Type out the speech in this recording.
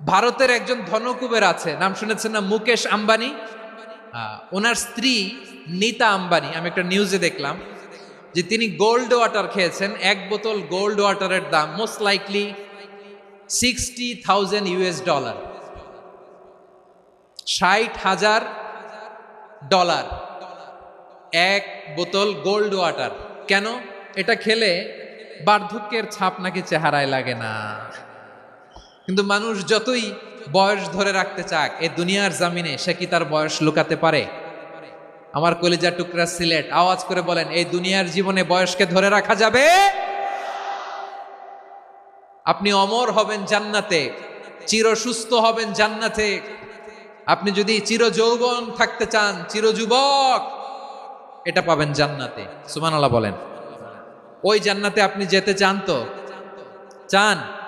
ভারতের একজন ধনকুবের আছে, নাম শুনেছেন না? মুকেশ আম্বানি। ওনার স্ত্রী নীতা আম্বানি, আমি একটা নিউজে দেখলাম যে তিনি গোল্ড ওয়াটার খেয়েছেন। এক বোতল গোল্ড ওয়াটারের দাম মোস্ট লাইকলি $60,000, $60,000 এক বোতল গোল্ড ওয়াটার। কেন? এটা খেলে বার্ধক্যের ছাপ নাকি চেহারায় লাগে না। কিন্তু মানুষ যতই বয়স ধরে রাখতে চাক, এ দুনিয়ার জামিনে সে কি তার বয়স লুকাতে পারে? আমার কলিজার টুকরা সিলেট, আওয়াজ করে বলেন, এই দুনিয়ার জীবনে বয়সকে ধরে রাখা যাবে? আপনি অমর হবেন জান্নাতে, চির সুস্থ হবেন জান্নাতে। আপনি যদি চির যৌবন থাকতে চান, চির যুবক, এটা পাবেন জান্নাতে। সুবহানাল্লাহ বলেন। ওই জান্নাতে আপনি যেতে চান তো? চান?